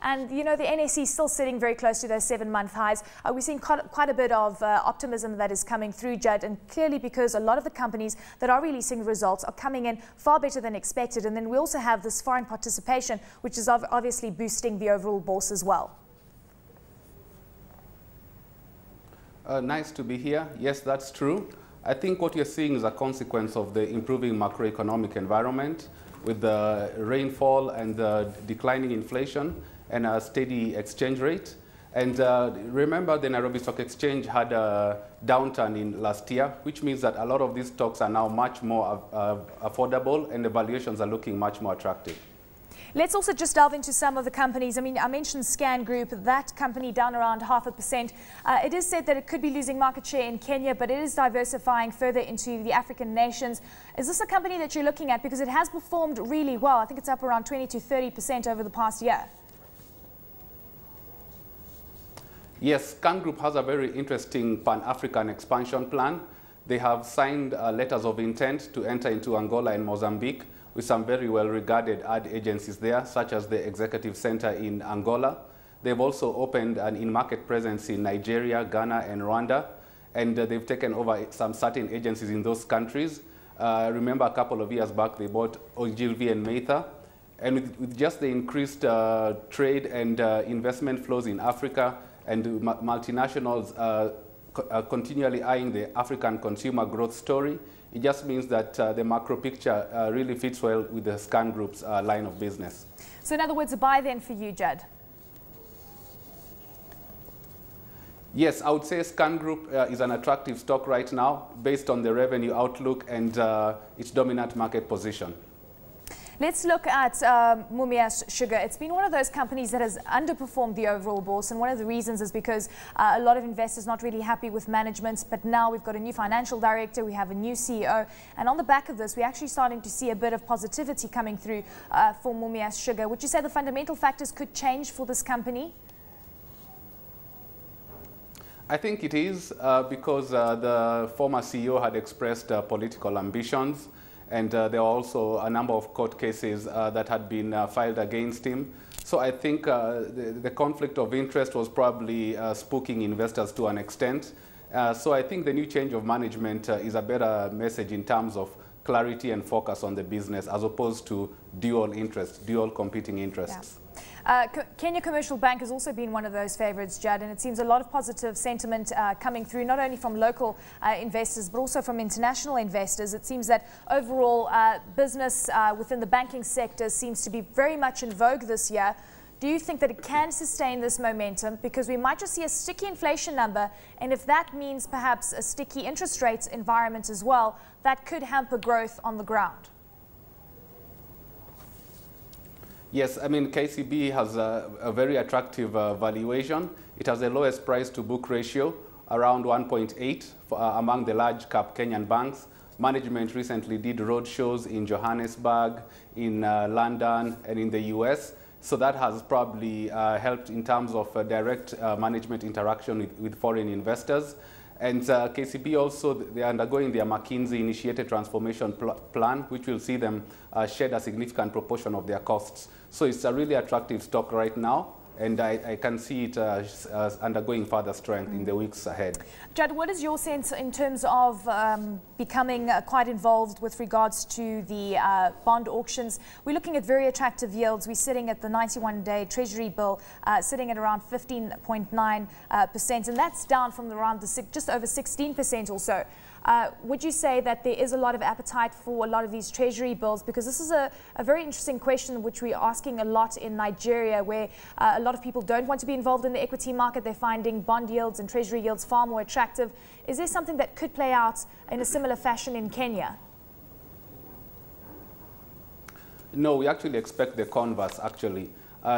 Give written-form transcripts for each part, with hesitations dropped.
And, you know, the NSE is still sitting very close to those 7-month highs. We're seeing quite a bit of optimism that is coming through, Judd, and clearly because a lot of the companies that are releasing results are coming in far better than expected. And then we also have this foreign participation, which is obviously boosting the overall bourse as well. Nice to be here. Yes, that's true. I think what you're seeing is a consequence of the improving macroeconomic environment with the rainfall and the declining inflation and a steady exchange rate. And remember, the Nairobi Stock Exchange had a downturn in last year, which means that a lot of these stocks are now much more affordable and the valuations are looking much more attractive. Let's also just delve into some of the companies. I mean, I mentioned Scan Group, that company down around 0.5%. It is said that it could be losing market share in Kenya, but it is diversifying further into the African nations. Is this a company that you're looking at? Because it has performed really well. I think it's up around 20 to 30% over the past year. Yes, Scan Group has a very interesting Pan-African expansion plan. They have signed letters of intent to enter into Angola and Mozambique with some very well-regarded ad agencies there, such as the Executive Center in Angola. They've also opened an in-market presence in Nigeria, Ghana, and Rwanda, and they've taken over some certain agencies in those countries. Remember a couple of years back, they bought Ogilvy and Mather, and with just the increased trade and investment flows in Africa, and multinationals continually eyeing the African consumer growth story, it just means that the macro picture really fits well with the Scan Group's line of business. So in other words, a buy then for you, Judd? Yes, I would say Scan Group is an attractive stock right now based on the revenue outlook and its dominant market position. Let's look at Mumias Sugar. It's been one of those companies that has underperformed the overall bourse, and one of the reasons is because a lot of investors not really happy with management, but now we've got a new financial director, we have a new CEO, and on the back of this, we're actually starting to see a bit of positivity coming through for Mumias Sugar. Would you say the fundamental factors could change for this company? I think it is because the former CEO had expressed political ambitions, and there were also a number of court cases that had been filed against him. So I think the conflict of interest was probably spooking investors to an extent. So I think the new change of management is a better message in terms of clarity and focus on the business as opposed to dual competing interests. Yeah. Kenya Commercial Bank has also been one of those favorites, Judd, and it seems a lot of positive sentiment coming through, not only from local investors, but also from international investors. It seems that overall business within the banking sector seems to be very much in vogue this year. Do you think that it can sustain this momentum? Because we might just see a sticky inflation number, and if that means perhaps a sticky interest rates environment as well, that could hamper growth on the ground. Yes, I mean, KCB has a very attractive valuation. It has the lowest price to book ratio, around 1.8 among the large cap Kenyan banks. Management recently did road shows in Johannesburg, in London, and in the US. So that has probably helped in terms of direct management interaction with foreign investors. And KCB also, they are undergoing their McKinsey-initiated transformation plan, which will see them shed a significant proportion of their costs. So it's a really attractive stock right now, and I can see it undergoing further strength in the weeks ahead. Judd, what is your sense in terms of becoming quite involved with regards to the bond auctions? We're looking at very attractive yields. We're sitting at the 91-day Treasury bill, sitting at around 15.9%, and that's down from around just over 16% or so. Would you say that there is a lot of appetite for a lot of these Treasury bills? Because this is a very interesting question which we're asking a lot in Nigeria, where a lot of people don't want to be involved in the equity market. They're finding bond yields and Treasury yields far more attractive. Is there something that could play out in a similar fashion in Kenya? No, we actually expect the converse, actually.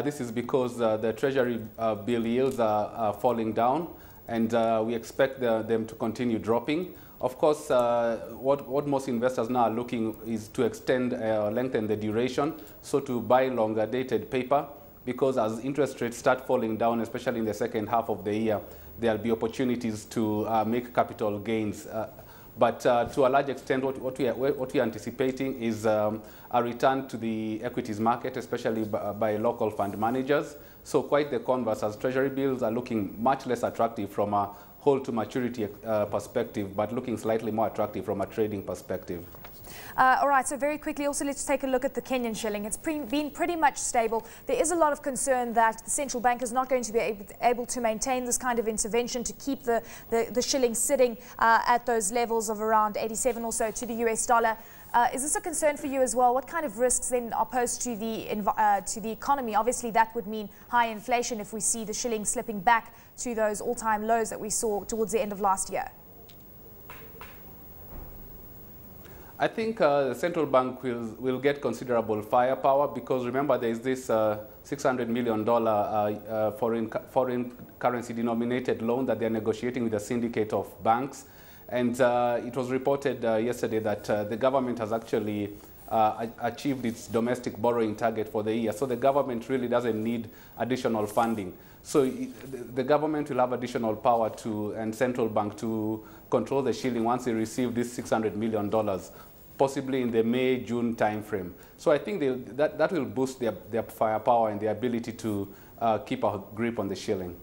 This is because the Treasury bill yields are falling down, and we expect them to continue dropping. Of course, what most investors now are looking is to extend or lengthen the duration, so to buy longer dated paper, because as interest rates start falling down, especially in the second half of the year, there will be opportunities to make capital gains. But to a large extent, what we are anticipating is a return to the equities market, especially by local fund managers. So quite the converse, as treasury bills are looking much less attractive from a hold to maturity perspective, but looking slightly more attractive from a trading perspective. All right, so very quickly, also let's take a look at the Kenyan shilling. It's been pretty much stable. There is a lot of concern that the central bank is not going to be able to maintain this kind of intervention to keep the shilling sitting at those levels of around 87 or so to the US dollar. Is this a concern for you as well? What kind of risks then are posed to the economy? Obviously, that would mean high inflation if we see the shilling slipping back to those all-time lows that we saw towards the end of last year. I think the central bank will get considerable firepower because remember there is this $600 million foreign currency denominated loan that they're negotiating with a syndicate of banks. And it was reported yesterday that the government has actually achieved its domestic borrowing target for the year. So the government really doesn't need additional funding. So the government will have additional power and central bank to control the shilling once they receive this $600 million, possibly in the May-June timeframe. So I think that will boost their firepower and their ability to keep a grip on the shilling.